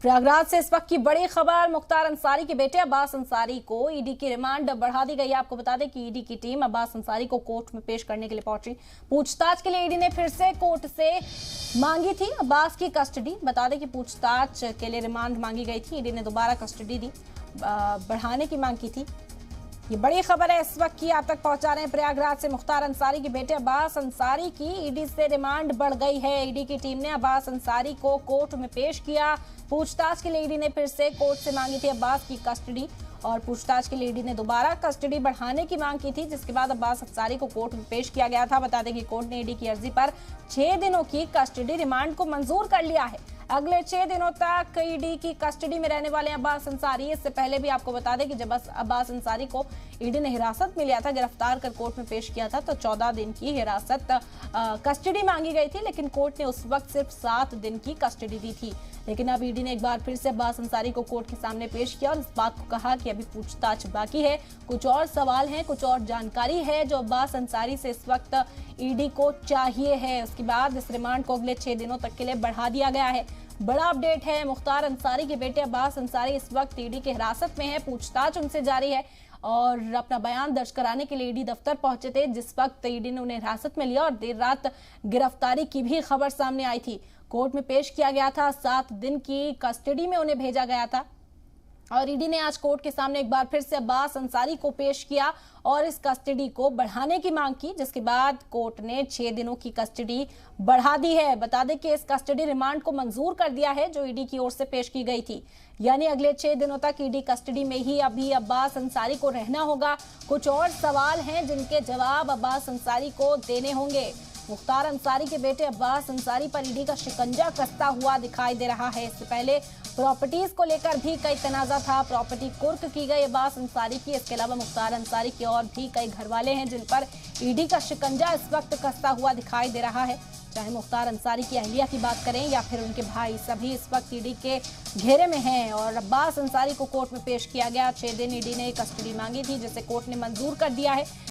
प्रयागराज से इस वक्त की बड़ी खबर। मुख्तार अंसारी के बेटे अब्बास अंसारी को ईडी की रिमांड बढ़ा दी गई है। आपको बता दें कि ईडी की टीम अब्बास अंसारी को कोर्ट में पेश करने के लिए पहुंची। पूछताछ के लिए ईडी ने फिर से कोर्ट से मांगी थी अब्बास की कस्टडी। बता दें कि पूछताछ के लिए रिमांड मांगी गई थी। ईडी ने दोबारा कस्टडी दी, बढ़ाने की मांग की थी। ये बड़ी खबर है इस वक्त की, आप तक पहुंचा रहे हैं प्रयागराज से। मुख्तार अंसारी के बेटे अब्बास अंसारी की ईडी से रिमांड बढ़ गई है। ईडी की टीम ने अब्बास अंसारी को कोर्ट में पेश किया। पूछताछ के लिए ईडी ने फिर से कोर्ट से मांगी थी अब्बास की कस्टडी और पूछताछ के लिए ईडी ने दोबारा कस्टडी बढ़ाने की मांग की थी, जिसके बाद अब्बास अंसारी को कोर्ट में पेश किया गया था। बता दें कि कोर्ट ने ईडी की अर्जी पर 6 दिनों की कस्टडी रिमांड को मंजूर कर लिया है। अगले 6 दिनों तक ईडी की कस्टडी में रहने वाले अब्बास अंसारी। इससे पहले भी आपको बता दें कि जब अब्बास अंसारी को ईडी ने हिरासत में लिया था, गिरफ्तार कर कोर्ट में पेश किया था, तो 14 दिन की हिरासत कस्टडी मांगी गई थी, लेकिन कोर्ट ने उस वक्त सिर्फ 7 दिन की कस्टडी दी थी। लेकिन अब ईडी ने एक बार फिर से अब्बास अंसारी को कोर्ट के सामने पेश किया और इस बात को कहा कि अभी पूछताछ बाकी है, कुछ और सवाल हैं, कुछ और जानकारी है जो अब्बास अंसारी से इस वक्त ईडी को चाहिए है। उसके बाद इस रिमांड को अगले 6 दिनों तक के लिए बढ़ा दिया गया है। बड़ा अपडेट है, मुख्तार अंसारी के बेटे अब्बास अंसारी इस वक्त ईडी के हिरासत में है। पूछताछ उनसे जारी है और अपना बयान दर्ज कराने के लिए ईडी दफ्तर पहुंचे थे, जिस वक्त ईडी ने उन्हें हिरासत में लिया और देर रात गिरफ्तारी की भी खबर सामने आई थी। कोर्ट में पेश किया गया था, 7 दिन की कस्टडी में उन्हें भेजा गया था और ईडी ने आज कोर्ट के सामने एक बार फिर से अब्बास अंसारी को पेश किया और इस कस्टडी को बढ़ाने की मांग की, जिसके बाद कोर्ट ने 6 दिनों की कस्टडी बढ़ा दी है। बता दें कि इस कस्टडी रिमांड को मंजूर कर दिया है जो ईडी की ओर से पेश की गई थी, यानी अगले 6 दिनों तक ईडी कस्टडी में ही अभी अब्बास अंसारी को रहना होगा। कुछ और सवाल हैं जिनके जवाब अब्बास अंसारी को देने होंगे। मुख्तार अंसारी के बेटे अब्बास अंसारी पर ईडी का शिकंजा कसता हुआ दिखाई दे रहा है। इससे पहले प्रॉपर्टीज को लेकर भी कई तनाजा था, प्रॉपर्टी कुर्क की गई अब्बास अंसारी की। इसके अलावा मुख्तार अंसारी के और भी कई घरवाले हैं जिन पर ईडी का शिकंजा इस वक्त कसता हुआ दिखाई दे रहा है। चाहे मुख्तार अंसारी की अहलिया की बात करें या फिर उनके भाई, सभी इस वक्त ईडी के घेरे में हैं और अब्बास अंसारी को कोर्ट में पेश किया गया। 6 दिन ईडी ने कस्टडी मांगी थी, जिसे कोर्ट ने मंजूर कर दिया है।